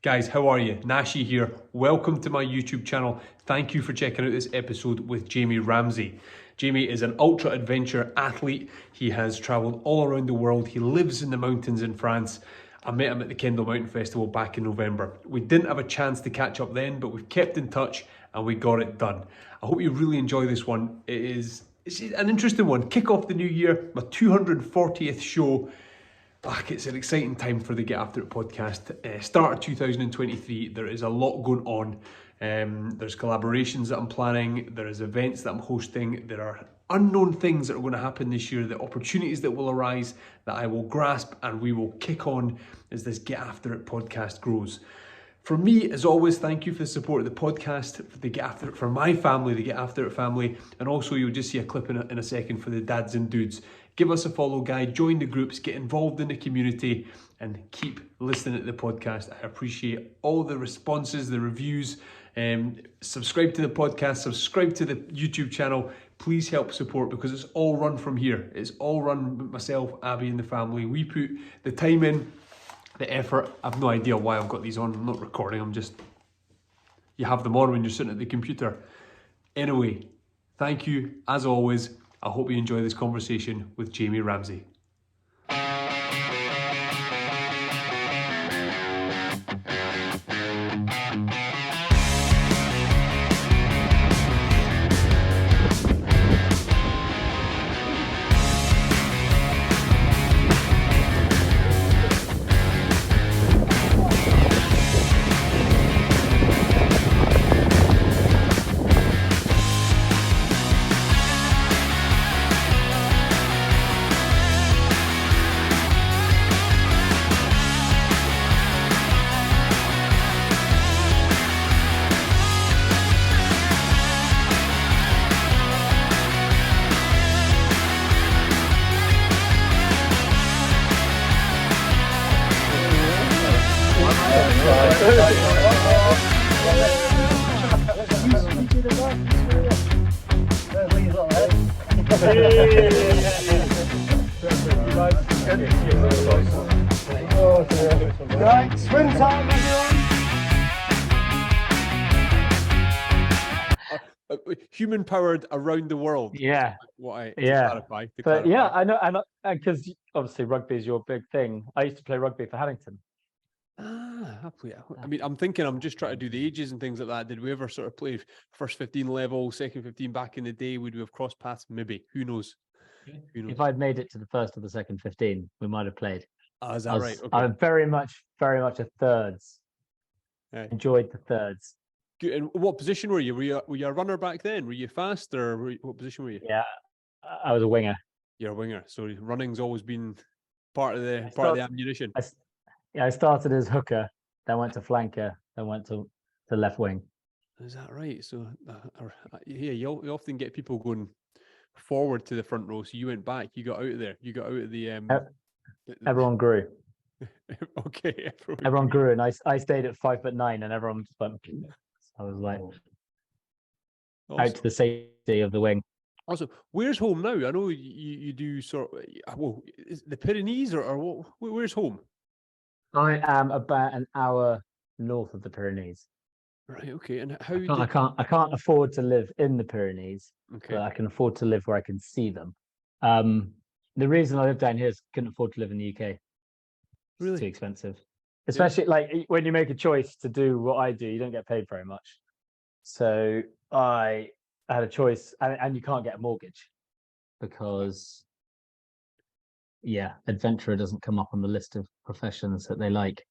Guys, how are you? Nashy here. Welcome to my YouTube channel. Thank you for checking out this episode with Jamie Ramsay. Jamie is an ultra adventure athlete. He has traveled all around the world. He lives in the mountains in France. I met him at the Kendal Mountain Festival back in November. We didn't have a chance to catch up then, but we've kept in touch and we got it done. I hope you really enjoy this one. It's an interesting one. Kick off the new year, my 240th show. It's an exciting time for the Get After It podcast. Start of 2023, there is a lot going on. There's collaborations that I'm planning, there is events that I'm hosting, there are unknown things that are going to happen this year, the opportunities that will arise that I will grasp and we will kick on as this Get After It podcast grows. For me, as always, thank you for the support of the podcast, for the Get After It, for my family, the Get After It family, and also you'll just see a clip in a second for the dads and dudes. Give us a follow, guys, join the groups, get involved in the community, and keep listening to the podcast. I appreciate all the responses, the reviews. Subscribe to the podcast, subscribe to the YouTube channel. Please help support because it's all run from here. It's all run with myself, Abby, and the family. We put the time in, the effort. I've no idea why I've got these on. I'm not recording. You have them on when you're sitting at the computer. Anyway, thank you as always. I hope you enjoy this conversation with Jamie Ramsay. Right, swim time, everyone. Human powered around the world. Yeah. To clarify. Yeah, I know, because obviously rugby is your big thing. I used to play rugby for Haddington. I'm thinking, I'm just trying to do the ages and things like that. Did we ever sort of play first 15 level, second 15 back in the day? Would we have crossed paths? Maybe. Who knows? If I'd made it to the first or the second 15, we might have played. Is that right? Okay. I'm very much a thirds. Yeah. Enjoyed the thirds. Good. And what position were you? Were you a runner back then? Were you fast, or what position were you? Yeah, I was a winger. You're a winger, so running's always been part of the ammunition. I started as hooker, then went to flanker, then went to left wing. Is that right? So you often get people going forward to the front row. So you went back. You got out of there. You got out of the. Everyone grew. Okay. Everyone grew, and I stayed at 5'9", and everyone just went. I was like out to the safety of the wing. Also, where's home now? I know you do sort of. Well, is the Pyrenees or what? Where's home? I am about an hour north of the Pyrenees. Right. Okay. And how? I can't afford to live in the Pyrenees, okay, but I can afford to live where I can see them. The reason I live down here is I couldn't afford to live in the UK. It's really too expensive. Especially like when you make a choice to do what I do, you don't get paid very much. So I had a choice, and you can't get a mortgage because, adventurer doesn't come up on the list of professions that they like.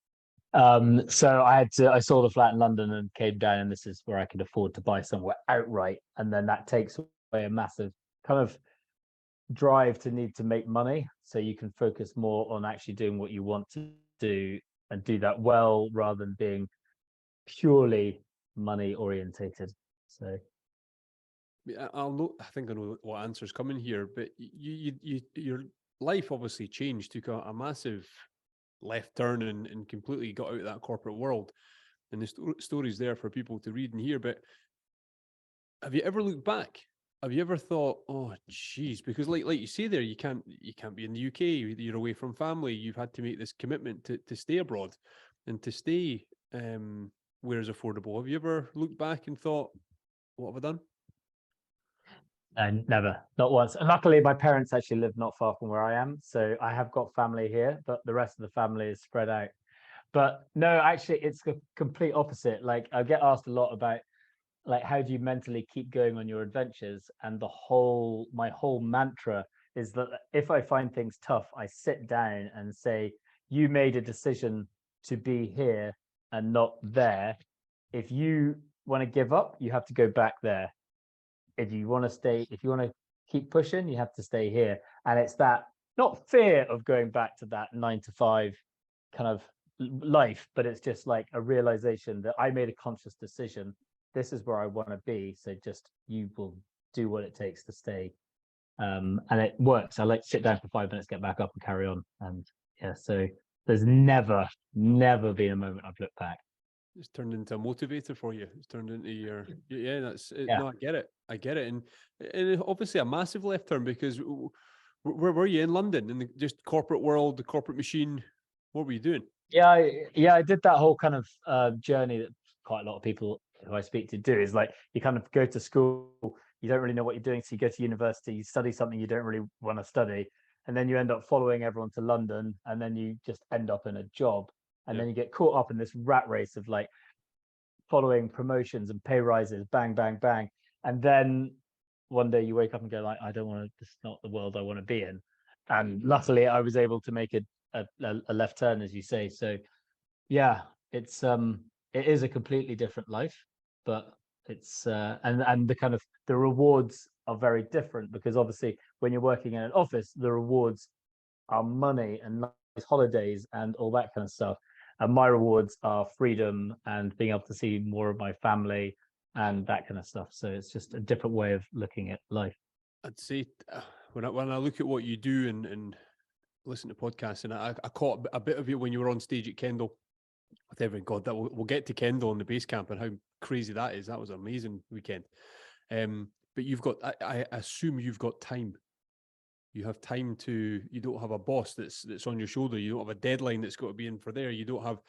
So I saw the flat in London and came down, and this is where I could afford to buy somewhere outright. And then that takes away a massive kind of drive to need to make money, so you can focus more on actually doing what you want to do and do that well, rather than being purely money orientated. So I think I know what answer's coming here, but your life obviously changed, took a massive left turn and completely got out of that corporate world, and the story's there for people to read and hear. But have you ever looked back? Have you ever thought, oh geez, because like you say there, you can't be in the UK, you're away from family, you've had to make this commitment to stay abroad and to stay where is affordable? Have you ever looked back and thought, what have I done? And never, not once. And luckily, my parents actually live not far from where I am, so I have got family here, but the rest of the family is spread out. But no, actually, it's the complete opposite. Like I get asked a lot about like how do you mentally keep going on your adventures, and my whole mantra is that if I find things tough, I sit down and say, you made a decision to be here and not there. If you want to give up, you have to go back there. If you want to stay, if you want to keep pushing, you have to stay here. And it's that, not fear of going back to that 9 to 5 kind of life, but it's just like a realization that I made a conscious decision. This is where I want to be. So just you will do what it takes to stay. And it works. I like to sit down for 5 minutes, get back up and carry on. And yeah, so there's never been a moment I've looked back. It's turned into a motivator for you. It's turned into your, yeah, that's it. Yeah. No, I get it. And obviously a massive left turn, because where were you in London, in the just corporate world, the corporate machine? What were you doing? Yeah, I did that whole kind of journey that quite a lot of people who I speak to do, is like you kind of go to school, you don't really know what you're doing, so you go to university, you study something you don't really want to study, and then you end up following everyone to London, and then you just end up in a job, and then you get caught up in this rat race of like following promotions and pay rises, bang, bang, bang, and then one day you wake up and go like, I don't want to. This is not the world I want to be in. And luckily, I was able to make a left turn, as you say. So yeah, it is a completely different life, but it's and the kind of the rewards are very different, because obviously when you're working in an office, the rewards are money and nice holidays and all that kind of stuff. And my rewards are freedom and being able to see more of my family and that kind of stuff. So it's just a different way of looking at life. I'd say when I look at what you do and listen to podcasts, and I caught a bit of it when you were on stage at Kendal with everyone. God, that we'll get to Kendal and the base camp and how crazy that is. That was an amazing weekend. But you've got, I assume you've got time. You have time to, you don't have a boss that's on your shoulder. You don't have a deadline that's got to be in for there. You don't have,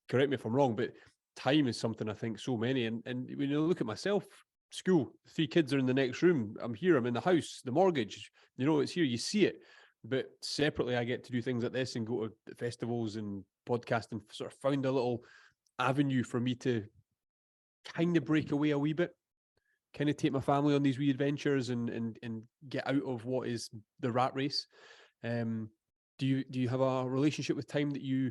correct me if I'm wrong, but time is something I think so many. And when you look at myself, school, 3 kids are in the next room. I'm here, I'm in the house, the mortgage, it's here, you see it. But separately, I get to do things like this and go to festivals and podcast, and sort of found a little avenue for me to kind of break away a wee bit, kind of take my family on these wee adventures and get out of what is the rat race. Do you have a relationship with time that you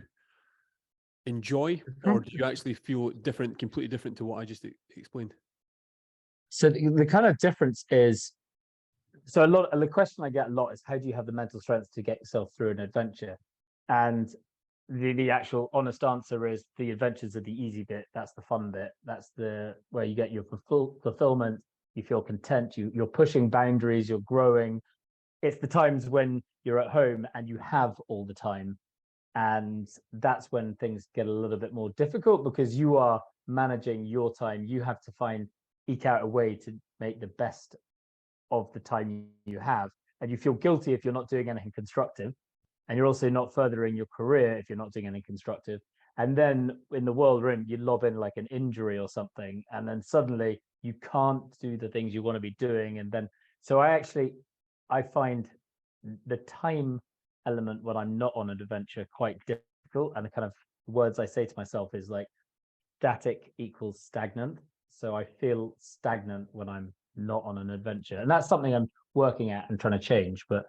enjoy, or do you actually feel different, completely different to what I just explained? So the kind of difference is, so the question I get a lot is, how do you have the mental strength to get yourself through an adventure? And the actual honest answer is, the adventures are the easy bit. That's the fun bit. That's where you get your fulfillment. You feel content. You're pushing boundaries. You're growing. It's the times when you're at home and you have all the time, and that's when things get a little bit more difficult, because you are managing your time. You have to eke out a way to make the best of the time you have, and you feel guilty if you're not doing anything constructive, and you're also not furthering your career if you're not doing anything constructive. And then in the world we're in, you lob in like an injury or something, and then suddenly you can't do the things you want to be doing. And then so I find the time element when I'm not on an adventure quite difficult, and the kind of words I say to myself is like, static equals stagnant. So I feel stagnant when I'm not on an adventure, and that's something I'm working at and trying to change. But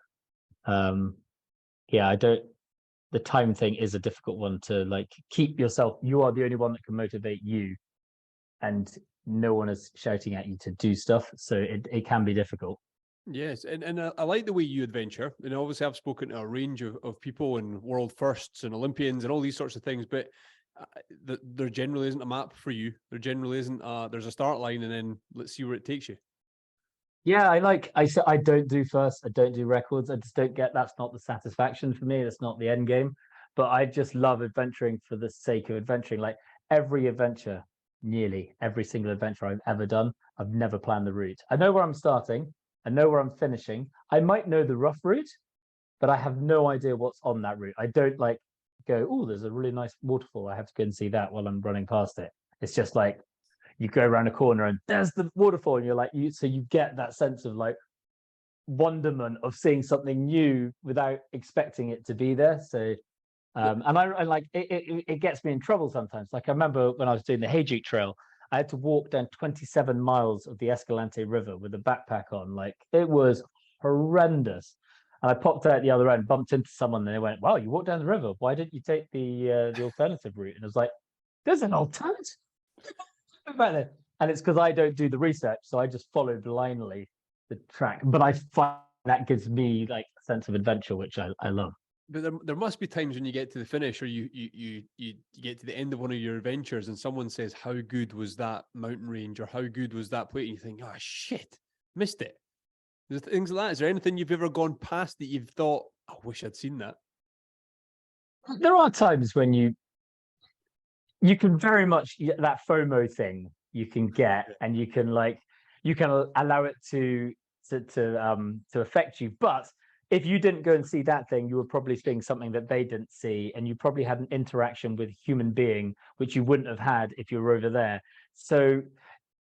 yeah, the time thing is a difficult one to like keep yourself. You are the only one that can motivate you, and no one is shouting at you to do stuff, so it can be difficult. Yes, and I like the way you adventure. And obviously I've spoken to a range of people and world firsts and Olympians and all these sorts of things, but there generally isn't a map for you. There generally isn't there's a start line and then let's see where it takes you. Yeah, I said I don't do first. I don't do records. I just don't get, that's not the satisfaction for me. That's not the end game. But I just love adventuring for the sake of adventuring. Like every adventure, nearly every single adventure I've ever done, I've never planned the route. I know where I'm starting. I know where I'm finishing. I might know the rough route, but I have no idea what's on that route. I don't like go, oh, there's a really nice waterfall. I have to go and see that while I'm running past it. It's just like you go around a corner and there's the waterfall, and you're like, so you get that sense of like wonderment of seeing something new without expecting it to be there. So and I like it gets me in trouble sometimes. Like I remember when I was doing the Hayjeek Trail, I had to walk down 27 miles of the Escalante River with a backpack on. Like it was horrendous. And I popped out the other end, bumped into someone, and they went, "Wow, you walked down the river. Why didn't you take the alternative route?" And I was like, "There's an alternative back there." And it's because I don't do the research, so I just follow blindly the track. But I find that gives me like a sense of adventure, which I love. But there must be times when you get to the finish, or you get to the end of one of your adventures, and someone says, "How good was that mountain range?" or "How good was that place?" And you think, "Oh shit, missed it." There's things like that. Is there anything you've ever gone past that you've thought, "I wish I'd seen that"? There are times when you can very much that FOMO thing you can get, and you can allow it to affect you. But if you didn't go and see that thing, you were probably seeing something that they didn't see, and you probably had an interaction with a human being which you wouldn't have had if you were over there. So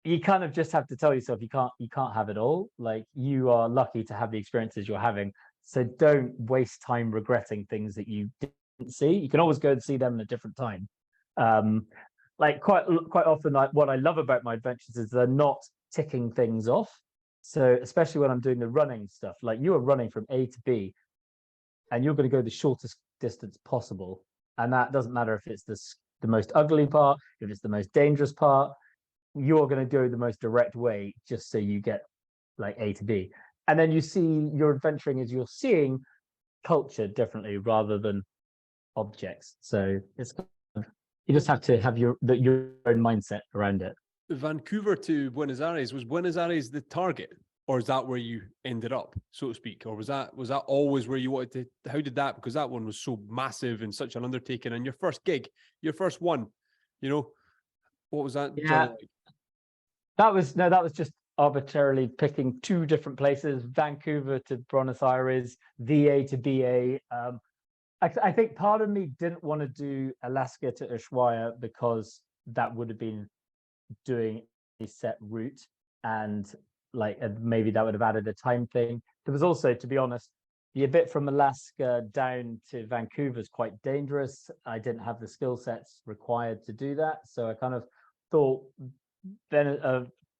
you kind of just have to tell yourself you can't have it all. Like you are lucky to have the experiences you're having. So don't waste time regretting things that you didn't see. You can always go and see them at a different time. Like quite often, what I love about my adventures is they're not ticking things off. So especially when I'm doing the running stuff, like you are running from A to B, and you're going to go the shortest distance possible, and that doesn't matter if it's the most ugly part, if it's the most dangerous part. You're going to go the most direct way just so you get like A to B. And then you see your adventuring as you're seeing culture differently rather than objects. So it's you just have to have your own mindset around it. Vancouver to Buenos Aires, was Buenos Aires the target, or is that where you ended up, so to speak, or was that always where you wanted to? How did that? Because that one was so massive and such an undertaking, and your first gig, your first one, what was that journey like? That was just arbitrarily picking two different places, Vancouver to Buenos Aires, VA to BA. I think part of me didn't want to do Alaska to Ushuaia because that would have been doing a set route, and maybe that would have added a time thing. There was also, to be honest, the bit from Alaska down to Vancouver is quite dangerous. I didn't have the skill sets required to do that, so I kind of thought then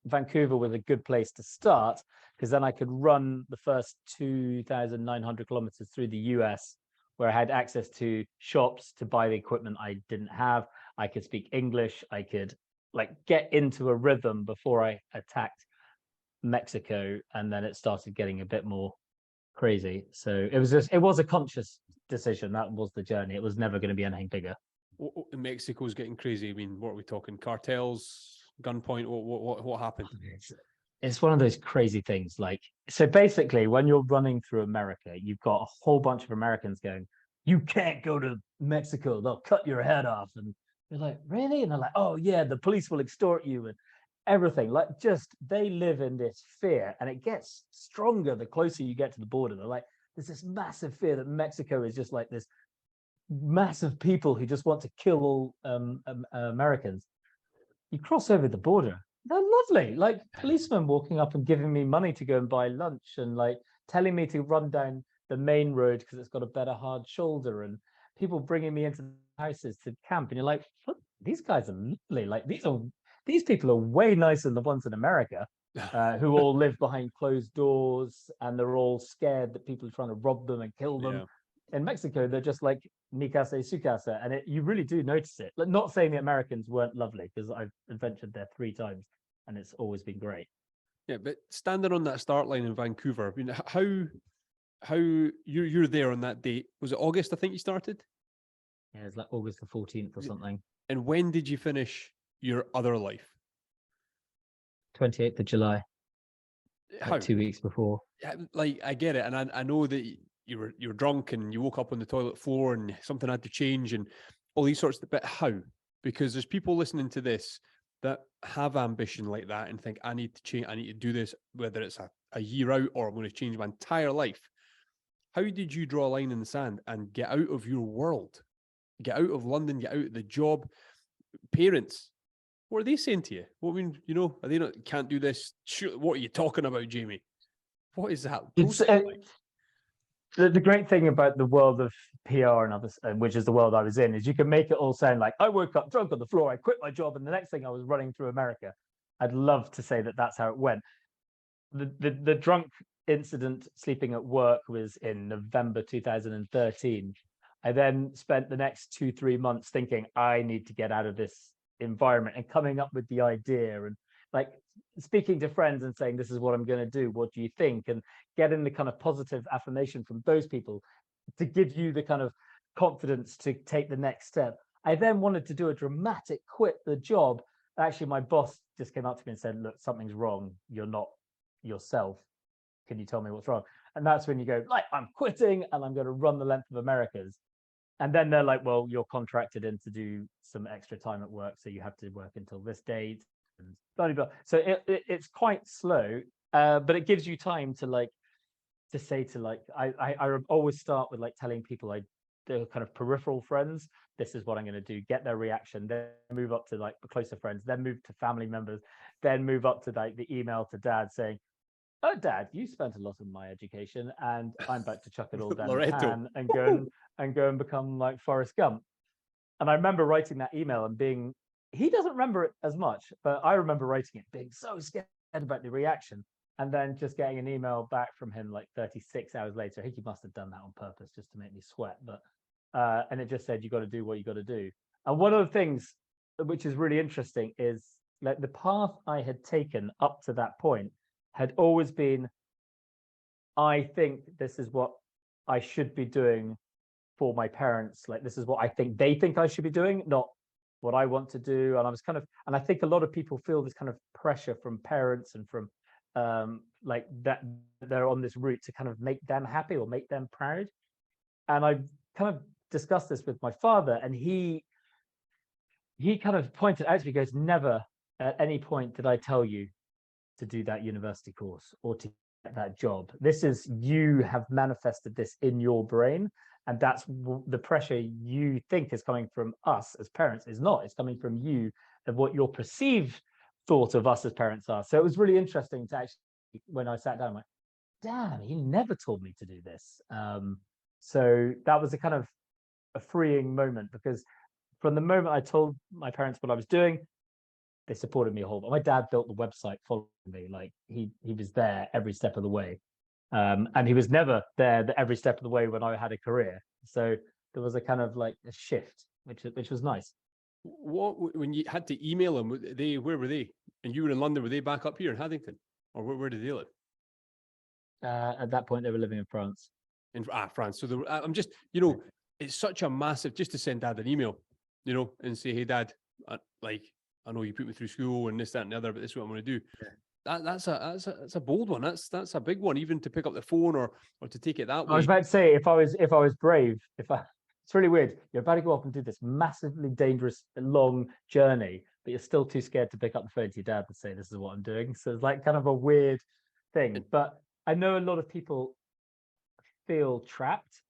Vancouver was a good place to start, because then I could run the first 2,900 kilometers through the US, where I had access to shops to buy the equipment I didn't have. I could speak English. I could get into a rhythm before I attacked Mexico, and then it started getting a bit more crazy. So it was a conscious decision. That was the journey. It was never going to be anything bigger. Mexico's getting crazy. I mean, what are we talking? Cartels, gunpoint? What happened? It's one of those crazy things. So basically, when you're running through America, you've got a whole bunch of Americans going, "You can't go to Mexico. They'll cut your head off." And you're like, "Really?" And they're like, "Oh yeah, the police will extort you," and everything. They live in this fear, and it gets stronger the closer you get to the border. They're like, there's this massive fear that Mexico is just like this massive people who just want to kill all Americans. You cross over the border, they're lovely. Like policemen walking up and giving me money to go and buy lunch, and telling me to run down the main road because it's got a better hard shoulder, and people bringing me into houses to camp. And you're like, look, these guys are lovely. These people are way nicer than the ones in America, who all live behind closed doors, and they're all scared that people are trying to rob them and kill them. Yeah. In Mexico, they're just like mi casa y su casa, and you really do notice it. Not saying the Americans weren't lovely, because I've adventured there 3 times, and it's always been great. Yeah, but standing on that start line in Vancouver, I mean, how you're there on that date? Was it August? I think you started. Yeah, it's like August the 14th or something. And when did you finish your other life? 28th of July. How? 2 weeks before. I get it, and I know that you were drunk and you woke up on the toilet floor and something had to change and all these sorts of. But how? Because there's people listening to this that have ambition like that and think, I need to change. I need to do this, whether it's a year out or I'm going to change my entire life. How did you draw a line in the sand and get out of your world? get out of London, get out of the job. Parents, what are they saying to you? What, I mean, you know, are they not, can't do this? Shoot, what are you talking about, Jamie? What is that It's process like? the great thing about the world of PR and others, which is the world I was in, is you can make it all sound like I woke up drunk on the floor, I quit my job, and the next thing I was running through America. I'd love to say that that's how it went. The drunk incident sleeping at work was in November 2013. I then spent the next 2-3 months thinking I need to get out of this environment and coming up with the idea and like speaking to friends and saying, this is what I'm going to do. What do you think? And getting the kind of positive affirmation from those people to give you the kind of confidence to take the next step. I then wanted to do a dramatic quit the job. Actually, my boss just came up to me and said, look, something's wrong. You're not yourself. Can you tell me what's wrong? And that's when you go, like, I'm quitting and I'm going to run the length of Americas. And then they're like, well, you're contracted in to do some extra time at work. So you have to work until this date. And blah, blah, blah. So it's quite slow, but it gives you time to like, to say to like, I always start with like telling people the kind of peripheral friends, this is what I'm going to do, get their reaction, then move up to like the closer friends, then move to family members, then move up to like the email to dad saying, oh, Dad, you spent a lot of my education, and I'm about to chuck it all down the pan and go and become like Forrest Gump. And I remember writing that email and being, he doesn't remember it as much, but I remember writing it, being so scared about the reaction, and then just getting an email back from him like 36 hours later. I think he must have done that on purpose just to make me sweat. But and it just said, you got to do what you got to do. And one of the things which is really interesting is like the path I had taken up to that point had always been, I think this is what I should be doing for my parents. Like, this is what I think they think I should be doing, not what I want to do. And I was kind of, and I think a lot of people feel this kind of pressure from parents and from like that they're on this route to kind of make them happy or make them proud. And I kind of discussed this with my father, and he kind of pointed out to me, he goes, never at any point did I tell you to do that university course or to get that job. This is, you have manifested this in your brain, and that's the pressure you think is coming from us as parents is not. It's coming from you of what your perceived thought of us as parents are. So it was really interesting to actually, when I sat down, I'm like, damn, he never told me to do this. So that was a kind of a freeing moment, because from the moment I told my parents what I was doing, they supported me a whole lot. My dad built the website following me. Like he was there every step of the way. And he was never there every step of the way when I had a career. So there was a kind of like a shift, which was nice. What, when you had to email them, where were they? And you were in London, were they back up here in Haddington? Or where did they live? At that point, they were living in France. In France. So I'm just, you know, it's such a massive, just to send dad an email, you know, and say, hey, dad, I know you put me through school and this, that, and the other, but this is what I'm going to do. Yeah. That's a bold one. That's a big one, even to pick up the phone or to take it that way. I was about to say, if I was brave, it's really weird. You're about to go off and do this massively dangerous, long journey, but you're still too scared to pick up the phone to your dad and say, this is what I'm doing. So it's like kind of a weird thing. But I know a lot of people feel trapped.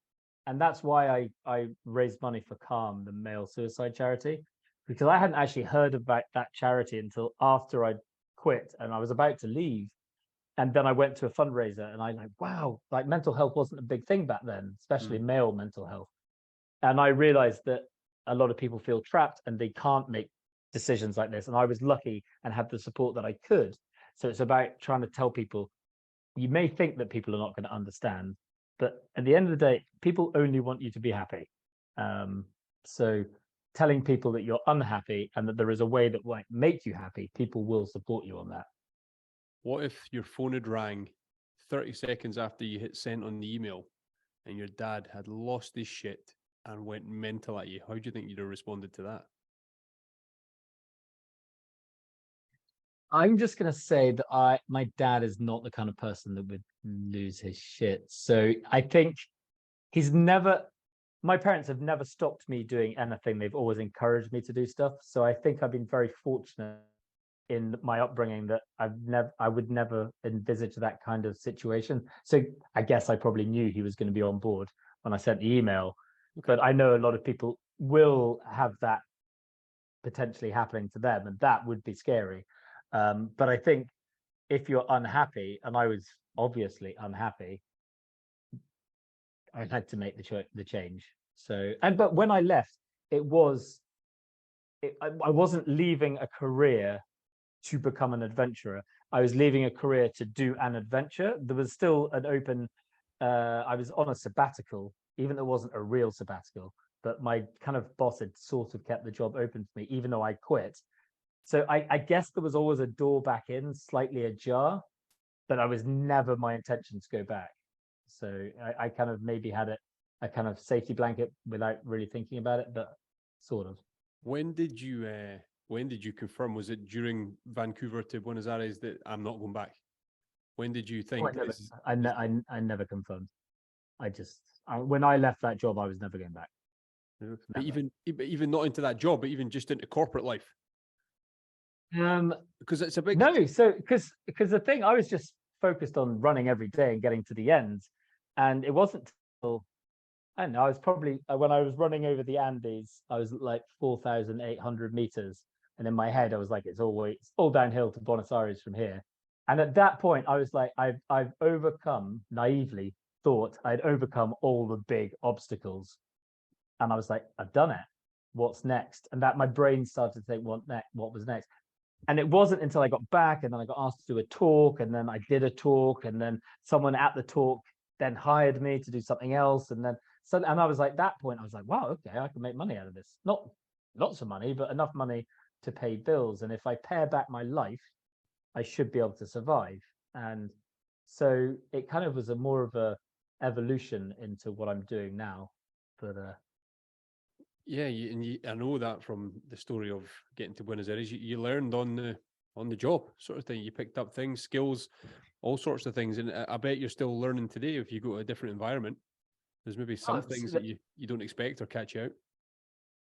And that's why I raised money for Calm, the male suicide charity, because I hadn't actually heard about that charity until after I quit and I was about to leave. And then I went to a fundraiser and I like, wow, like mental health wasn't a big thing back then, especially male mental health. And I realized that a lot of people feel trapped and they can't make decisions like this. And I was lucky and had the support that I could. So it's about trying to tell people, you may think that people are not going to understand, but at the end of the day, people only want you to be happy. So telling people that you're unhappy and that there is a way that might make you happy, people will support you on that. What if your phone had rang 30 seconds after you hit send on the email and your dad had lost his shit and went mental at you? How do you think you'd have responded to that? I'm just going to say that my dad is not the kind of person that would lose his shit. So I think my parents have never stopped me doing anything. They've always encouraged me to do stuff. So I think I've been very fortunate in my upbringing that I would never envisage that kind of situation. So I guess I probably knew he was going to be on board when I sent the email. Okay. But I know a lot of people will have that potentially happening to them, and that would be scary. But I think if you're unhappy, and I was obviously unhappy, I had to make the change. So, but when I left, I wasn't leaving a career to become an adventurer. I was leaving a career to do an adventure. There was still an open. I was on a sabbatical, even though it wasn't a real sabbatical. But my kind of boss had sort of kept the job open for me, even though I quit. So I guess there was always a door back in, slightly ajar, but I was never my intention to go back. So I kind of maybe had a kind of safety blanket without really thinking about it, but sort of. When did you confirm? Was it during Vancouver to Buenos Aires that I'm not going back? When did you think? I never confirmed. When I left that job, I was never going back. But even not into that job, but even just into corporate life. Because it's a big So because the thing, I was just focused on running every day and getting to the end, and it wasn't till I don't know. I was probably when I was running over the Andes, I was like 4,800 meters, and in my head, I was like, it's all downhill to Buenos Aires from here. And at that point, I was like, I've overcome, naively thought I'd overcome all the big obstacles, and I was like, I've done it. What's next? And that my brain started to think, what was next? And it wasn't until I got back and then I got asked to do a talk, and then I did a talk, and then someone at the talk then hired me to do something else, and I was like, that point I was like, wow, okay, I can make money out of this. Not lots of money, but enough money to pay bills, and if I pare back my life, I should be able to survive. And so it kind of was more of a evolution into what I'm doing now. But yeah, I know that from the story of getting to Buenos Aires, you learned on the job sort of thing. You picked up things, skills, all sorts of things, and I bet you're still learning today. If you go to a different environment, there's maybe some things that you don't expect or catch you out.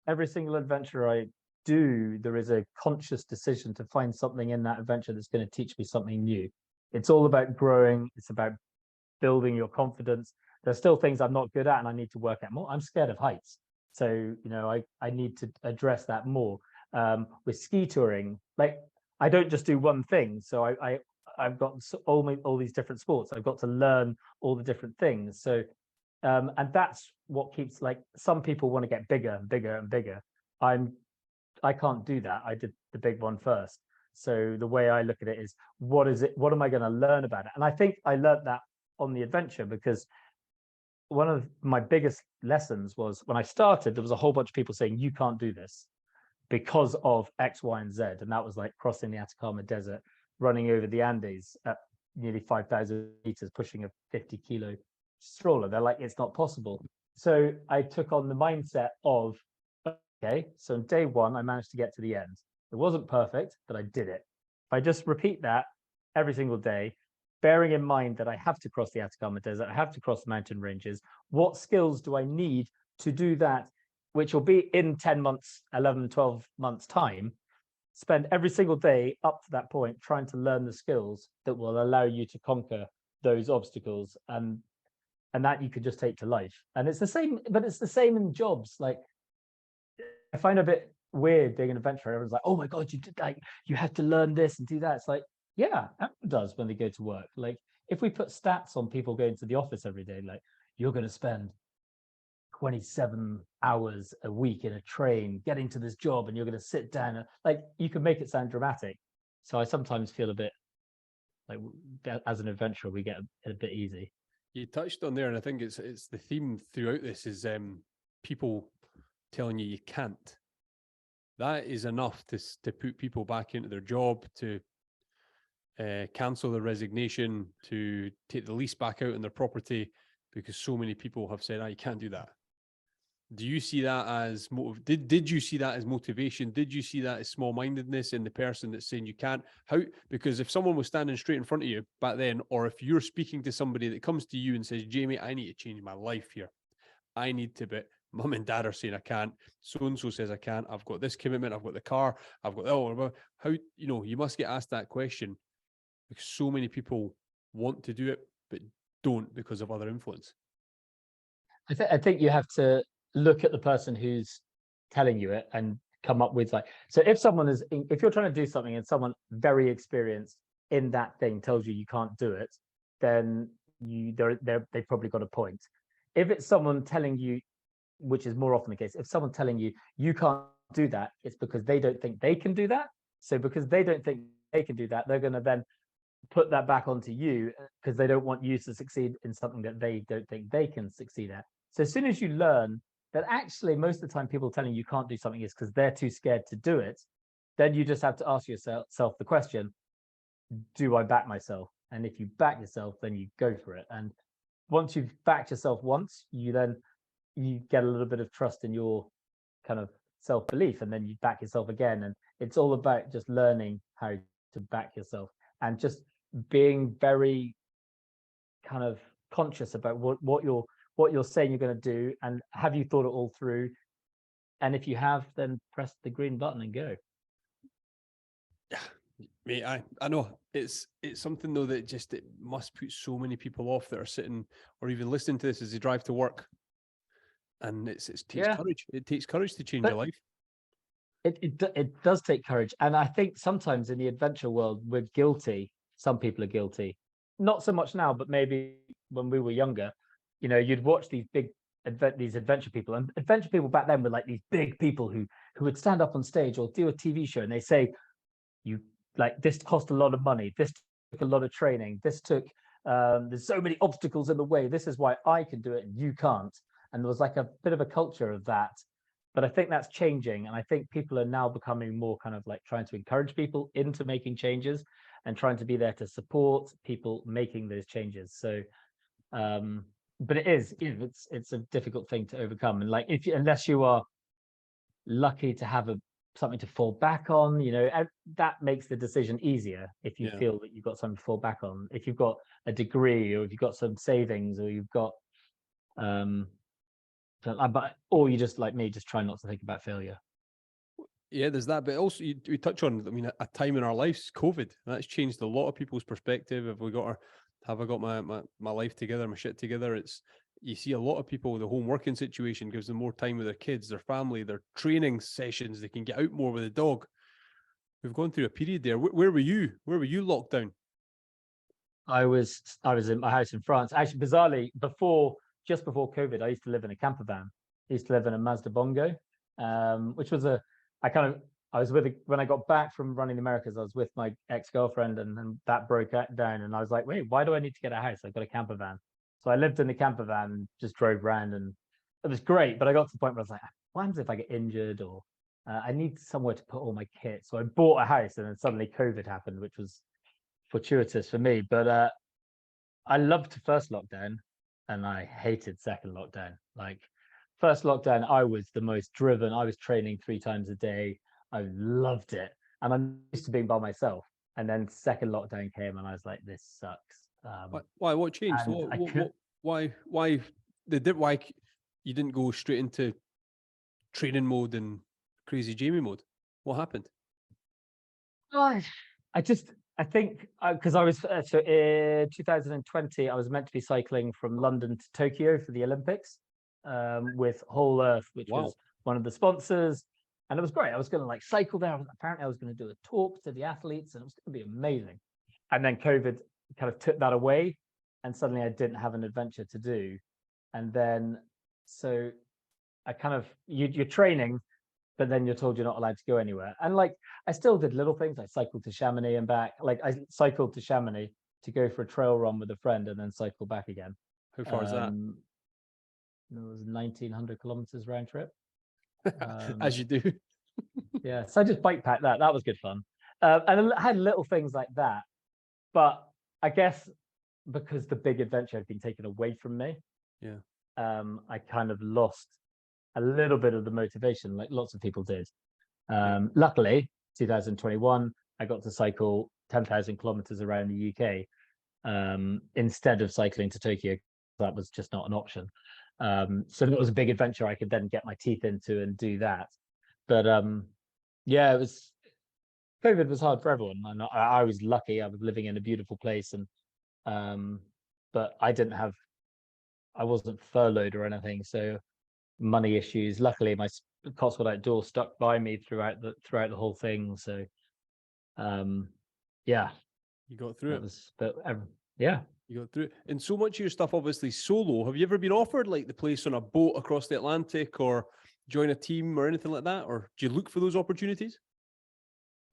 Every single adventure I do, there is a conscious decision to find something in that adventure that's going to teach me something new. It's all about growing. It's about building your confidence. There's still things I'm not good at and I need to work at more. I'm scared of heights. So, I need to address that more. With ski touring, like I don't just do one thing. So I've got all these different sports. I've got to learn all the different things. So, and that's what keeps, like, some people want to get bigger and bigger and bigger. I can't do that. I did the big one first. So the way I look at it is, what am I going to learn about it? And I think I learned that on the adventure, because one of my biggest lessons was when I started, there was a whole bunch of people saying, you can't do this because of X, Y, and Z. And that was like crossing the Atacama Desert, running over the Andes at nearly 5,000 meters, pushing a 50-kilo stroller. They're like, it's not possible. So I took on the mindset of, okay, so on day one, I managed to get to the end. It wasn't perfect, but I did it. If I just repeat that every single day, bearing in mind that I have to cross the Atacama Desert, I have to cross the mountain ranges, what skills do I need to do that, which will be in 10 months, 11, 12 months time? Spend every single day up to that point trying to learn the skills that will allow you to conquer those obstacles, and that you could just take to life. And it's the same, but it's the same in jobs. Like, I find a bit weird being an adventurer. Everyone's like, oh my God, you have to learn this and do that. It's like, yeah, everyone does when they go to work. Like, if we put stats on people going to the office every day, like, you're going to spend 27 hours a week in a train getting to this job, and you're going to sit down, and like, you can make it sound dramatic. So I sometimes feel a bit like, as an adventurer, we get a bit easy. You touched on there, and I think it's the theme throughout this is people telling you can't. That is enough to put people back into their job, to cancel their resignation, to take the lease back out on their property, because so many people have said, you can't do that. Do you see that as did you see that as motivation? Did you see that as small-mindedness in the person that's saying you can't? How? Because if someone was standing straight in front of you back then, or if you're speaking to somebody that comes to you and says, Jamie, I need to change my life here. I need to, but mum and dad are saying I can't. So-and-so says I can't. I've got this commitment. I've got the car. I've got, how, you must get asked that question, because so many people want to do it, but don't because of other influence. I think you have to look at the person who's telling you it and come up with like, so if you're trying to do something and someone very experienced in that thing tells you you can't do it, then they've probably got a point. If it's someone telling you, which is more often the case, if someone telling you you can't do that, it's because they don't think they can do that. So because they don't think they can do that, they're going to then put that back onto you because they don't want you to succeed in something that they don't think they can succeed at. So as soon as you learn that actually most of the time people telling you can't do something is because they're too scared to do it, then you just have to ask yourself the question, do I back myself? And if you back yourself, then you go for it. And once you've backed yourself once, you get a little bit of trust in your kind of self-belief, and then you back yourself again. And it's all about just learning how to back yourself and just being very kind of conscious about what you're saying you're going to do, and have you thought it all through? And if you have, then press the green button and go. Mate, I know it's something though that it must put so many people off that are sitting or even listening to this as they drive to work. And it takes courage. It takes courage to change your life. It does take courage. And I think sometimes in the adventure world, we're guilty. Some people are guilty. Not so much now, but maybe when we were younger, you'd watch these adventure people. And adventure people back then were like these big people who would stand up on stage or do a TV show, and they say, this cost a lot of money. This took a lot of training. This took, there's so many obstacles in the way. This is why I can do it and you can't. And there was like a bit of a culture of that. But I think that's changing. And I think people are now becoming more kind of like trying to encourage people into making changes and trying to be there to support people making those changes. So, but it's a difficult thing to overcome. And like, unless you are lucky to have something to fall back on, that makes the decision easier. If you feel that you've got something to fall back on, if you've got a degree, or if you've got some savings, or you've got, or you just like me, just try not to think about failure. Yeah, there's that, but also we touch on, a time in our lives, COVID, that's changed a lot of people's perspective. Have I got my life together, my shit together? You see a lot of people, the home working situation gives them more time with their kids, their family, their training sessions. They can get out more with the dog. We've gone through a period there. Where were you? Where were you locked down? I was in my house in France. Actually, bizarrely, just before COVID, I used to live in a camper van. I used to live in a Mazda Bongo, which was when I got back from running the Americas, I was with my ex-girlfriend, and that broke down. And I was like, wait, why do I need to get a house? I've got a camper van. So I lived in the camper van and just drove around, and it was great. But I got to the point where I was like, what happens if I get injured, or I need somewhere to put all my kit? So I bought a house, and then suddenly COVID happened, which was fortuitous for me. But I loved first lockdown, and I hated second lockdown. Like first lockdown, I was the most driven. I was training 3 times a day. I loved it, and I'm used to being by myself. And then second lockdown came, and I was like, this sucks. Why? What changed? Why you didn't go straight into training mode and crazy Jamie mode? What happened? I think because I was so in 2020, I was meant to be cycling from London to Tokyo for the Olympics, with Whole Earth, which was one of the sponsors, and it was great. I was going to like cycle there. Apparently, I was going to do a talk to the athletes, and it was going to be amazing. And then COVID kind of took that away, and suddenly I didn't have an adventure to do. And then so I kind of you're training, but then you're told you're not allowed to go anywhere. And like I still did little things. I cycled to Chamonix and back. Like I cycled to Chamonix to go for a trail run with a friend, and then cycle back again. How far is that? It was 1,900 kilometers round trip. As you do. Yeah, so I just bike packed that. That was good fun. And I had little things like that. But I guess because the big adventure had been taken away from me, I kind of lost a little bit of the motivation, like lots of people did. Luckily, 2021, I got to cycle 10,000 kilometers around the UK instead of cycling to Tokyo. That was just not an option. So it was a big adventure I could then get my teeth into and do that. But it was, COVID was hard for everyone. And I was lucky. I was living in a beautiful place, and but I wasn't furloughed or anything. So money issues. Luckily, my Cotswold Outdoor stuck by me throughout the whole thing. So, yeah, You got through that it. was, but yeah. You got through it. And so much of your stuff, obviously, solo. Have you ever been offered like the place on a boat across the Atlantic, or join a team or anything like that? Or do you look for those opportunities?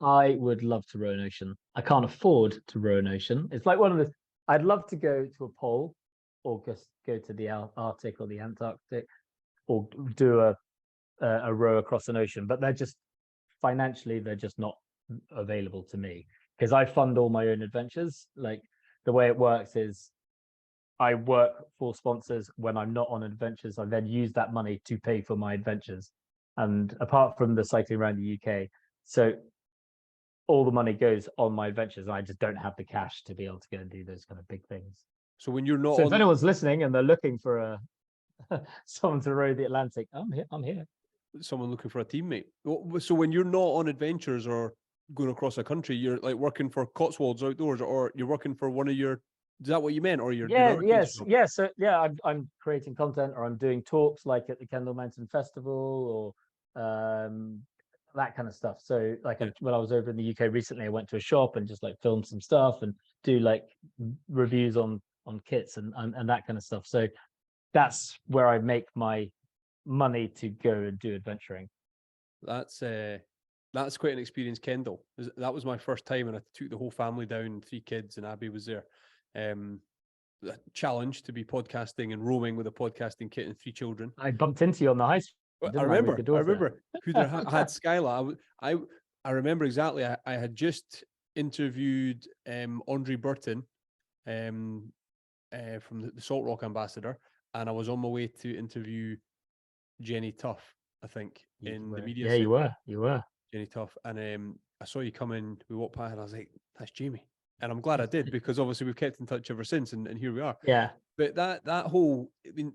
I would love to row an ocean. I can't afford to row an ocean. It's like one of the. I'd love to go to a pole, or just go to the Arctic or the Antarctic, or do a row across an ocean. But they're just financially, they're just not available to me because I fund all my own adventures. Like the way it works is, I work for sponsors when I'm not on adventures. I then use that money to pay for my adventures, and apart from the cycling around the UK, so all the money goes on my adventures. I just don't have the cash to be able to go and do those kind of big things. So when you're not So on, if anyone's listening and they're looking for a someone to row the Atlantic, I'm here. I'm here. someone looking for a teammate. So when you're not on adventures or going across a country, you're like working for Cotswolds Outdoors, or you're working for one of your. Is that what you meant, or you're doing Yeah, other kinds of yes, stuff? yeah. So yeah, I'm creating content, or I'm doing talks like at the Kendal Mountain Festival, or that kind of stuff. So like Yeah. when I was over in the UK recently, I went to a shop and just like filmed some stuff and do like reviews on kits and that kind of stuff. So that's where I make my money to go and do adventuring. That's quite an experience, Kendal. That was my first time, and I took the whole family down, 3 kids, and Abby was there. A challenge to be podcasting and roaming with a podcasting kit and 3 children. I bumped into you on the high street, I didn't I? With your daughter. remember who there I had Skyla. I remember exactly. I had just interviewed Andre Burton from the Salt Rock Ambassador, and I was on my way to interview Jenny Tuff, I think, in the media Yeah, centre. you were. Jenny Tuff, and I saw you come in. We walked past, and I was like, "That's Jamie," and I'm glad I did, because obviously we've kept in touch ever since, and here we are. Yeah. But that whole, I mean,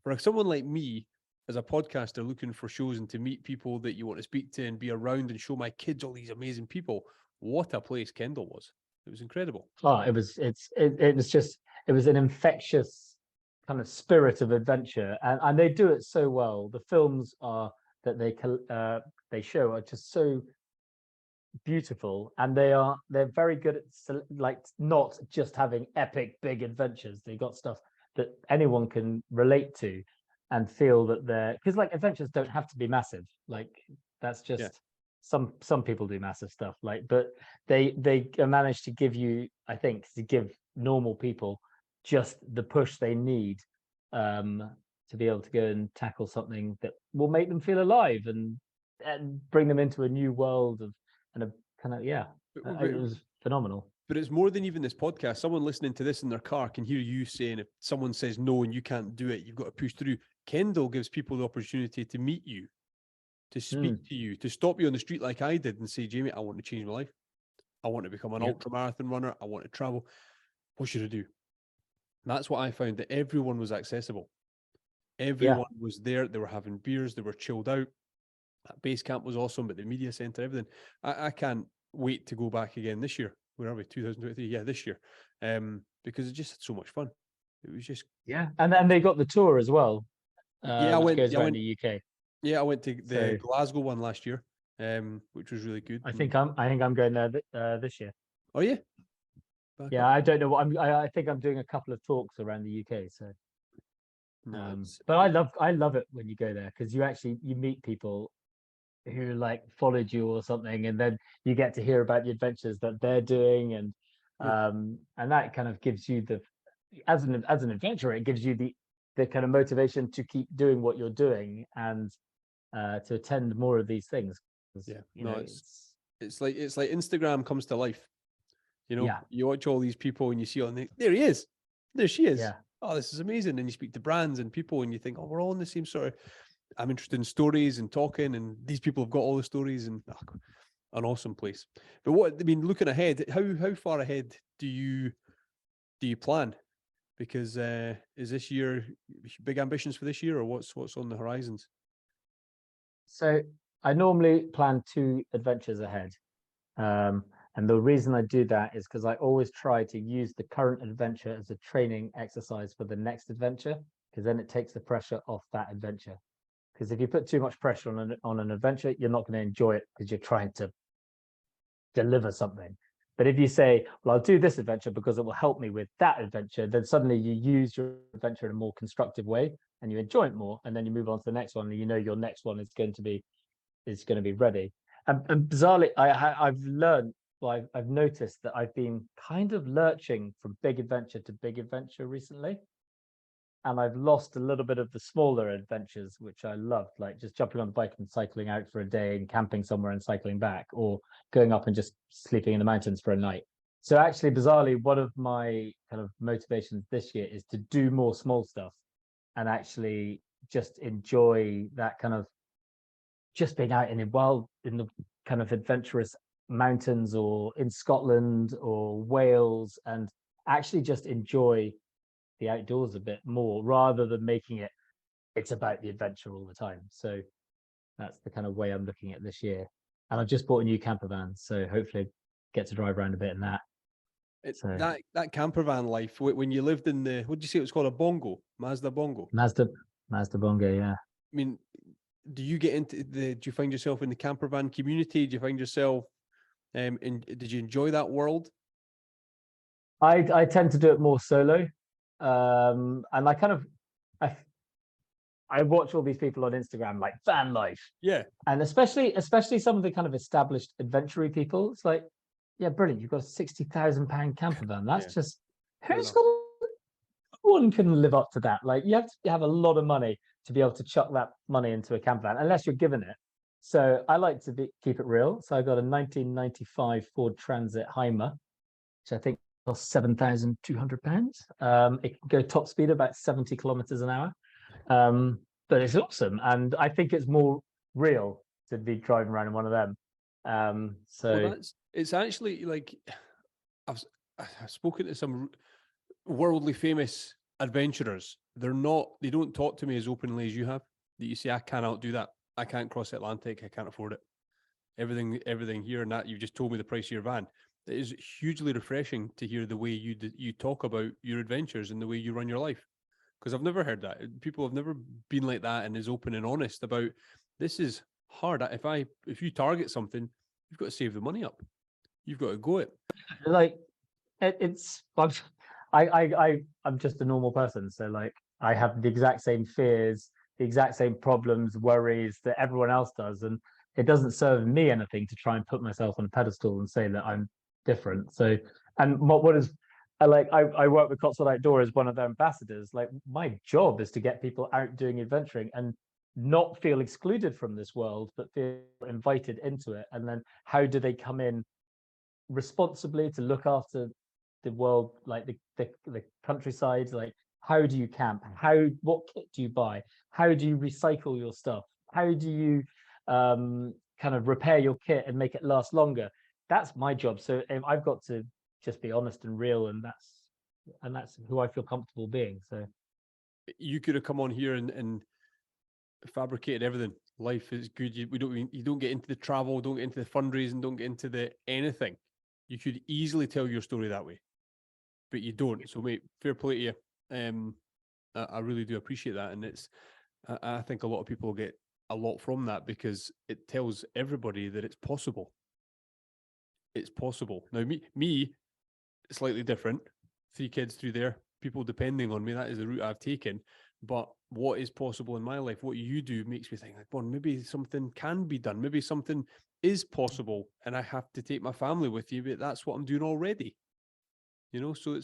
for someone like me, as a podcaster looking for shows and to meet people that you want to speak to and be around and show my kids all these amazing people, what a place Kendal was. It was incredible. Oh, it was it was an infectious kind of spirit of adventure, and they do it so well. The films are that they show are just so beautiful, and they're very good at like not just having epic big adventures. They got stuff that anyone can relate to and feel that they're, because like adventures don't have to be massive. Like that's just some people do massive stuff, like, but they manage to give you, I think, to give normal people just the push they need to be able to go and tackle something that will make them feel alive and bring them into a new world of, and a kind of, it was phenomenal. But it's more than even this podcast. Someone listening to this in their car can hear you saying, if someone says no and you can't do it, you've got to push through. Kendal gives people the opportunity to meet you, to speak to you, to stop you on the street like I did and say, Jamie, I want to change my life. I want to become an ultra marathon runner. I want to travel. What should I do? And that's what I found, that everyone was accessible. Everyone was there. They were having beers. They were chilled out. That base camp was awesome, but the media center, everything. I can't wait to go back again this year. Where are we? 2023? Yeah, this year. Because it just had so much fun. It was just and they got the tour as well. I went around the UK. Yeah, I went to the Glasgow one last year, which was really good. I think I'm going there this year. Oh yeah. I don't know what I think I'm doing a couple of talks around the UK. So, but I love it when you go there, because you meet people who like followed you or something, and then you get to hear about the adventures that they're doing, and that kind of gives you as an adventurer, it gives you the kind of motivation to keep doing what you're doing and to attend more of these things. It's like Instagram comes to life. You watch all these people and you see there he is, there she is. Oh, this is amazing. And you speak to brands and people and you think, oh, we're all in the same sort of, I'm interested in stories and talking, and these people have got all the stories, and an awesome place. But looking ahead, how far ahead do you plan? Because is this year big ambitions for this year, or what's on the horizons? So I normally plan 2 adventures ahead. And the reason I do that is because I always try to use the current adventure as a training exercise for the next adventure, because then it takes the pressure off that adventure. Because if you put too much pressure on an adventure, you're not going to enjoy it because you're trying to deliver something. But if you say, well, I'll do this adventure because it will help me with that adventure, then suddenly you use your adventure in a more constructive way and you enjoy it more. And then you move on to the next one, and you know your next one is going to be ready. And bizarrely, I've learned, well, I've noticed that I've been kind of lurching from big adventure to big adventure recently. And I've lost a little bit of the smaller adventures, which I loved, like just jumping on the bike and cycling out for a day and camping somewhere and cycling back, or going up and just sleeping in the mountains for a night. So actually, bizarrely, one of my kind of motivations this year is to do more small stuff and actually just enjoy that kind of just being out in the kind of adventurous mountains or in Scotland or Wales, and actually just enjoy the outdoors a bit more rather than making it's about the adventure all the time. So that's the kind of way I'm looking at this year. And I've just bought a new camper van, so hopefully get to drive around a bit in that. That camper van life, when you lived in the, what did you say it was called, a Mazda Bongo, yeah. I mean, do you get into do you find yourself in the camper van community? Do you find yourself did you enjoy that world? I tend to do it more solo. And I watch all these people on Instagram, like van life. Yeah. And especially some of the kind of established adventure people. It's like, yeah, brilliant. You've got a £60,000 camper van. That's just, one can live up to that. Like, you have to have a lot of money to be able to chuck that money into a camper van, unless you're given it. So I like to keep it real. So I got a 1995 Ford Transit Heimer, which I think cost £7,200. It can go top speed about 70 kilometers an hour. But it's awesome. And I think it's more real to be driving around in one of them. It's actually like, I've spoken to some worldly famous adventurers. They don't talk to me as openly as you have. That you say, I cannot do that. I can't cross the Atlantic. I can't afford it. Everything here and that. You've just told me the price of your van. It is hugely refreshing to hear the way you talk about your adventures and the way you run your life. Because I've never heard that. People have never been like that and is open and honest about, this is hard. If you target something, you've got to save the money up. You've got to go it. Like I'm just a normal person. So like, I have the exact same fears, the exact same problems, worries that everyone else does. And it doesn't serve me anything to try and put myself on a pedestal and say that I'm different. So, and what is, I work with Cotswold Outdoor as one of their ambassadors. Like, my job is to get people out doing adventuring and not feel excluded from this world, but feel invited into it. And then how do they come in responsibly to look after the world, like the countryside? Like, how do you camp? What kit do you buy? How do you recycle your stuff? How do you kind of repair your kit and make it last longer? That's my job. So I've got to just be honest and real, and that's who I feel comfortable being. So you could have come on here and fabricated everything. Life is good. You don't get into the travel, don't get into the fundraising, don't get into the anything. You could easily tell your story that way, but you don't. So, mate, fair play to you. I really do appreciate that, and I think a lot of people get a lot from that, because it tells everybody that it's possible. It's possible. Now, me, slightly different. 3 kids through there, people depending on me. That is the route I've taken. But what is possible in my life, what you do, makes me think, like, well, maybe something can be done. Maybe something is possible, and I have to take my family with you. But that's what I'm doing already. You know, so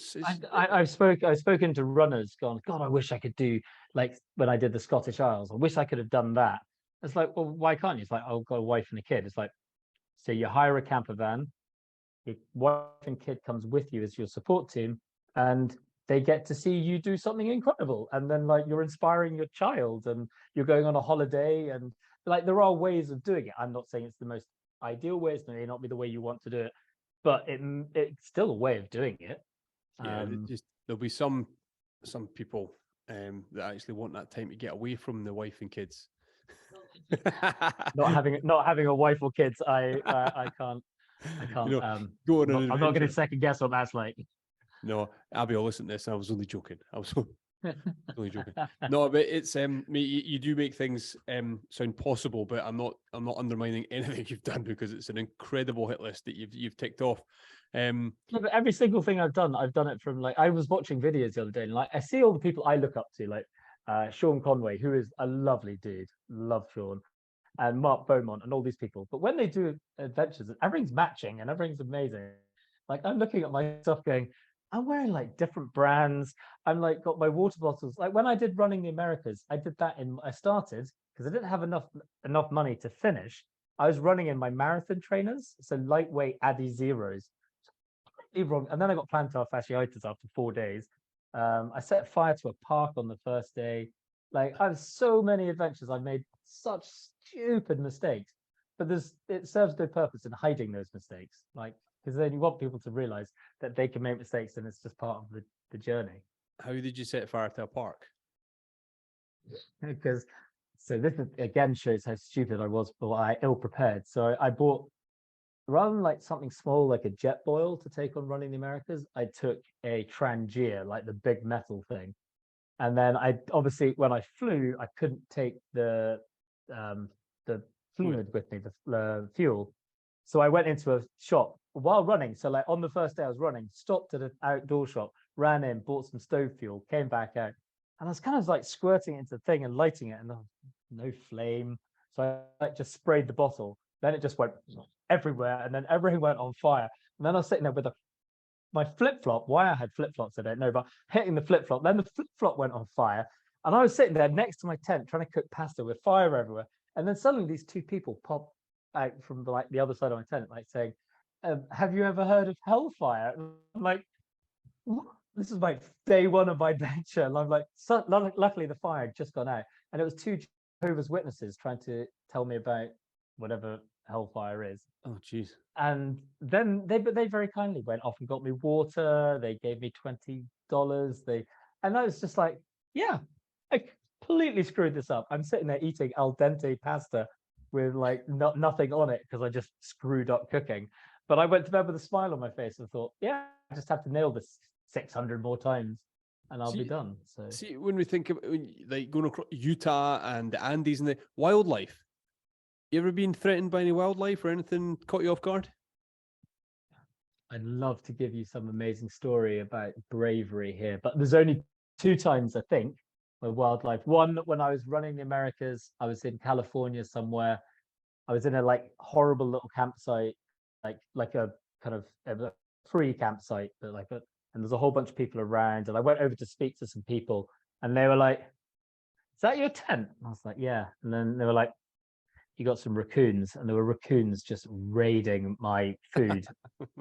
I've spoken to runners, gone, God, I wish I could do, like when I did the Scottish Isles, I wish I could have done that. It's like, well, why can't you? It's like, I've got a wife and a kid. It's like, so you hire a camper van, your wife and kid comes with you as your support team, and they get to see you do something incredible. And then, like, you're inspiring your child, and you're going on a holiday, and like, there are ways of doing it. I'm not saying it's the most ideal way. It may not be the way you want to do it, but it's still a way of doing it. Yeah, there'll be some people that actually want that time to get away from the wife and kids. not having a wife or kids, I can't. You know, go on I'm not going to second guess what that's like. No, Abby, I'll listen to this. I was only joking. Only joking. No, but it's mate, you do make things sound possible, but I'm not undermining anything you've done, because it's an incredible hit list that you've ticked off. No, but every single thing I've done it from, like, I was watching videos the other day, and like I see all the people I look up to, like Sean Conway, who is a lovely dude, love Sean, and Mark Beaumont, and all these people. But when they do adventures, everything's matching and everything's amazing. Like, I'm looking at my stuff going, I'm wearing like different brands. I'm like got my water bottles. Like when I did running the Americas, I started because I didn't have enough money to finish. I was running in my marathon trainers, so lightweight Addy Zeros. Wrong. And then I got plantar fasciitis after 4 days. I set fire to a park on the first day. Like, I have so many adventures. I've made such stupid mistakes, but it serves no purpose in hiding those mistakes. Like, because then you want people to realize that they can make mistakes and it's just part of the journey. How did you set fire to a park? Because so this is, again, shows how stupid I was, but I ill prepared. So I bought, rather than like something small like a jet boil to take on running the Americas, I took a Trangia, like the big metal thing. And then I obviously, when I flew, I couldn't take the fluid with me, the fuel. So I went into a shop while running. So like on the first day I was running, stopped at an outdoor shop, ran in, bought some stove fuel, came back out. And I was kind of like squirting it into the thing and lighting it, and no flame. So I like just sprayed the bottle. Then it just went everywhere, and then everything went on fire. And then I was sitting there with my flip-flop. Why I had flip-flops, I don't know, but hitting the flip-flop. Then the flip-flop went on fire. And I was sitting there next to my tent trying to cook pasta with fire everywhere. And then suddenly these two people pop out from like the other side of my tent, like saying, have you ever heard of hellfire? And I'm like, what? This is like day one of my adventure. And I'm like, luckily the fire had just gone out. And it was two Jehovah's Witnesses trying to tell me about whatever hellfire is. Oh, jeez. And then they very kindly went off and got me water. They gave me $20. And I was just like, yeah, I completely screwed this up. I'm sitting there eating al dente pasta with like nothing on it because I just screwed up cooking. But I went to bed with a smile on my face and thought, yeah, I just have to nail this 600 more times and I'll be done. So see, when we think of like going across Utah and the Andes and the wildlife, you ever been threatened by any wildlife or anything caught you off guard? I'd love to give you some amazing story about bravery here, but there's only 2 times, I think, with wildlife. One, when I was running the Americas, I was in California somewhere. I was in a like horrible little campsite, like a kind of a free campsite, but and there's a whole bunch of people around. And I went over to speak to some people, and they were like, "Is that your tent?" And I was like, "Yeah." And then they were like, "You got some raccoons," and there were raccoons just raiding my food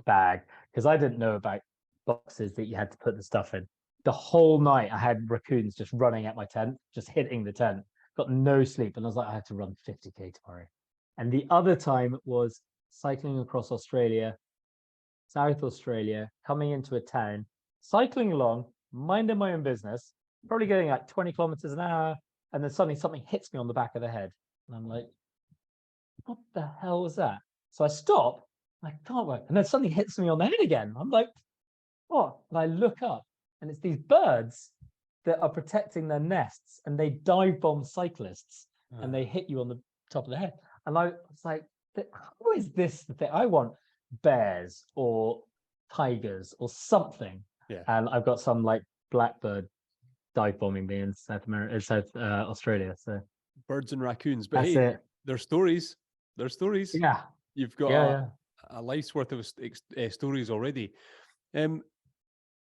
bag because I didn't know about boxes that you had to put the stuff in. The whole night I had raccoons just running at my tent, just hitting the tent. Got no sleep, and I was like, I had to run 50k tomorrow. And the other time was cycling across Australia, South Australia, coming into a town, cycling along, minding my own business, probably going like 20 kilometers an hour, and then suddenly something hits me on the back of the head, and I'm like, what the hell was that? So I stop, I can't work, and then something hits me on the head again. I'm like, what? And I look up, and it's these birds that are protecting their nests, and they dive bomb cyclists, and they hit you on the top of the head. And I was like, how is this the thing? I want bears or tigers or something. Yeah. And I've got some like blackbird dive bombing me in South Australia. So birds and raccoons, but that's hey, it. they're stories. They're stories. Yeah. You've got a life's worth of stories already.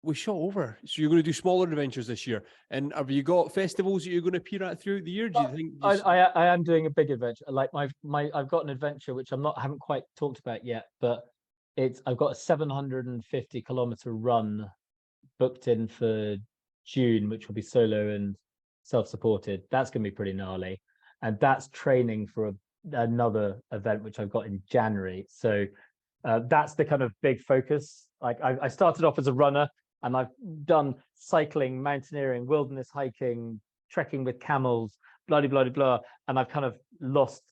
We shot over, so you're going to do smaller adventures this year. And have you got festivals that you're going to appear at throughout the year? Do you think? I am doing a big adventure. Like I've got an adventure which haven't quite talked about yet, but I've got a 750 kilometer run booked in for June, which will be solo and self-supported. That's going to be pretty gnarly, and that's training for another event which I've got in January. So that's the kind of big focus. Like I started off as a runner, and I've done cycling, mountaineering, wilderness hiking, trekking with camels, blah blah blah blah. And I've kind of lost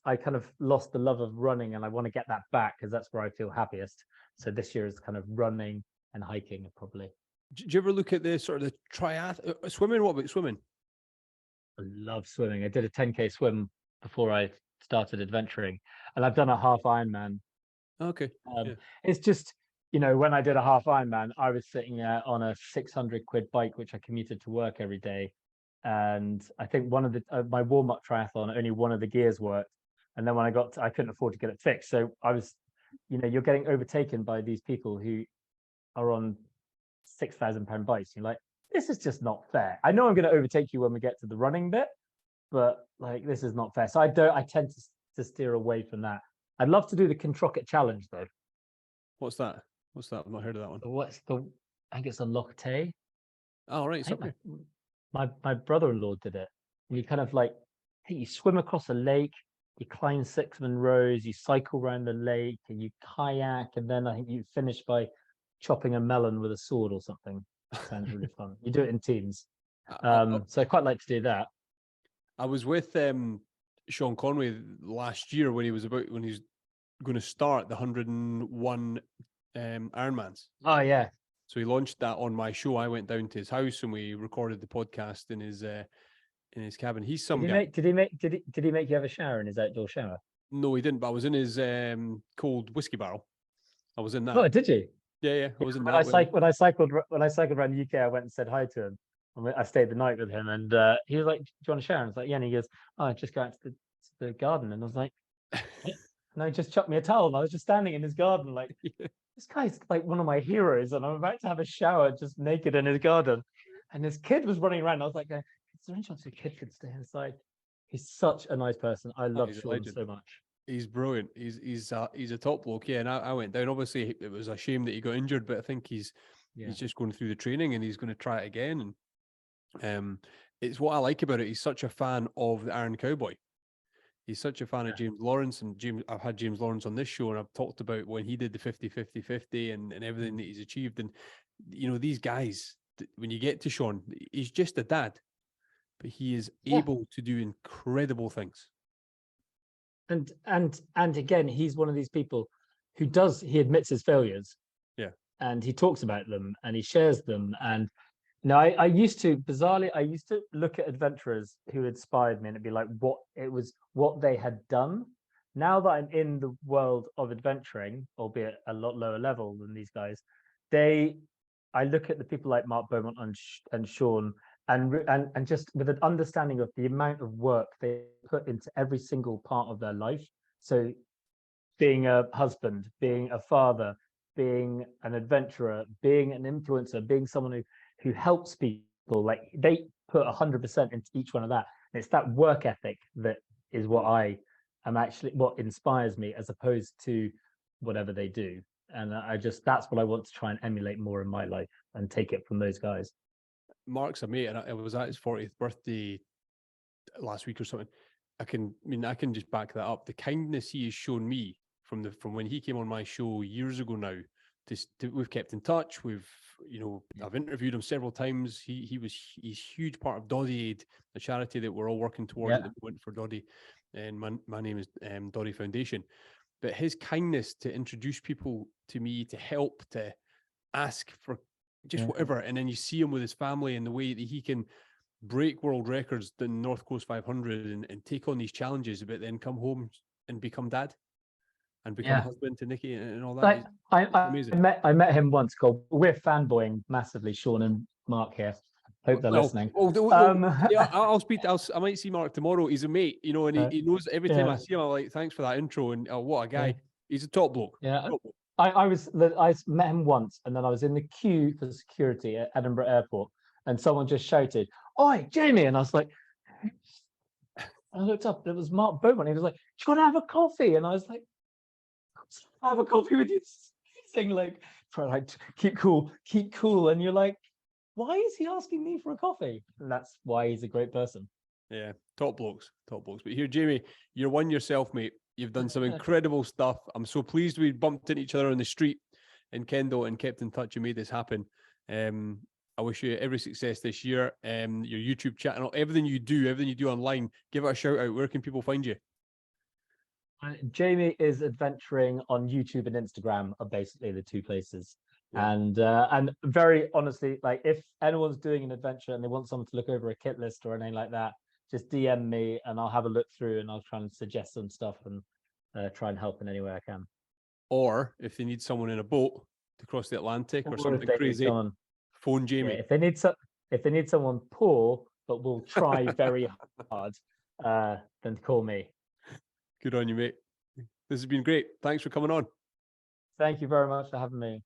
the love of running, and I want to get that back because that's where I feel happiest. So this year is kind of running and hiking probably. Do you ever look at the sort of the triath swimming? What about swimming? I love swimming. I did a 10K swim before I started adventuring, and I've done a half Ironman. Okay. Um, Yeah. it's just, you know, when I did a half Ironman, I was sitting there on a 600 quid bike, which I commuted to work every day. And I think one of the my warm up triathlon, only one of the gears worked. And then when I couldn't afford to get it fixed. So I was, you know, you're getting overtaken by these people who are on £6,000 bikes. You're like, this is just not fair. I know I'm going to overtake you when we get to the running bit, but like, this is not fair. So I tend to steer away from that. I'd love to do the Kintrocket challenge though. What's that? What's that? I've not heard of that one. What's the? I think it's a Lochte. Oh, right. I It's think up here. my brother-in-law did it. And you kind of like, I think you swim across a lake, you climb 6 rows, you cycle around the lake, and you kayak, and then I think you finish by chopping a melon with a sword or something. Sounds really fun. You do it in teams. I, So I quite like to do that. I was with Sean Conway last year when he's going to start the 101 Ironmans. Oh yeah. So he launched that on my show. I went down to his house and we recorded the podcast in his cabin. He's some guy. Did he make you have a shower in his outdoor shower? No, he didn't. But I was in his cold whiskey barrel. I was in that. Oh, did you? Yeah. I was in When that. when I cycled around the UK, I went and said hi to him. I stayed the night with him, and he was like, "Do you want to share?" And I was like, "Yeah." And he goes, "Oh, I just go out to the garden," and I was like, "No, he just chucked me a towel." And I was just standing in his garden, like, this guy's like one of my heroes, and I'm about to have a shower just naked in his garden, and his kid was running around. I was like, "Is there any chance your kid could stay inside?" He's such a nice person. I love Sean so much. He's brilliant. He's a top bloke. Yeah, and I went down. Obviously, it was a shame that he got injured, but I think he's just going through the training and he's going to try it again. And it's what I like about it. He's such a fan of the Iron Cowboy. He's such a fan of James Lawrence, and I've had James Lawrence on this show, and I've talked about when he did the 50-50-50 and everything that he's achieved. And you know, these guys, when you get to Sean, he's just a dad, but he is able to do incredible things. And again, he's one of these people who he admits his failures. Yeah. And he talks about them and he shares them. And now I used to look at adventurers who inspired me and it'd be like what they had done. Now that I'm in the world of adventuring, albeit a lot lower level than these guys, I look at the people like Mark Beaumont and Sean and just with an understanding of the amount of work they put into every single part of their life. So being a husband, being a father, being an adventurer, being an influencer, being someone who helps people, like they put 100% into each one of that. And it's that work ethic that is what inspires me as opposed to whatever they do. And that's what I want to try and emulate more in my life and take it from those guys. Mark's a mate, and it was at his 40th birthday last week or something. I can just back that up. The kindness he has shown me from when he came on my show years ago now. We've kept in touch. I've interviewed him several times. He's huge part of Doddy Aid, a charity that we're all working towards at the moment for Doddy. And my name is Doddy Foundation. But his kindness to introduce people to me, to help, to ask for just whatever, and then you see him with his family and the way that he can break world records in North Coast 500 and take on these challenges, but then come home and become dad and become a husband to Nikki and all that. Amazing. I met him once. We're fanboying massively, Sean and Mark here. Hope they're listening. I'll speak. I might see Mark tomorrow. He's a mate, and he knows every time I see him, I'm like, thanks for that intro, and what a guy. He's a top bloke. Yeah. Top bloke. I met him once, and then I was in the queue for security at Edinburgh Airport, and someone just shouted, "Oi, Jamie!" And I was like, I looked up, it was Mark Beaumont. He was like, "Do you want to have a coffee?" And I was like, "I'll have a coffee with you." Saying like, keep cool. And you're like, why is he asking me for a coffee? And that's why he's a great person. Yeah, top blokes. But here, Jamie, you're one yourself, mate. You've done some incredible stuff. I'm so pleased we bumped into each other on the street in Kendal and kept in touch and made this happen. I wish you every success this year. Your YouTube channel, everything you do online, give it a shout out. Where can people find you? Jamie is adventuring on YouTube and Instagram are basically the two places. Yeah. And very honestly, like if anyone's doing an adventure and they want someone to look over a kit list or anything like that, just DM me and I'll have a look through and I'll try and suggest some stuff and try and help in any way I can. Or if they need someone in a boat to cross the Atlantic or Or if something they need crazy, someone, phone yeah, Jamie. if they need someone poor but will try very hard, then call me. Good on you, mate. This has been great. Thanks for coming on. Thank you very much for having me.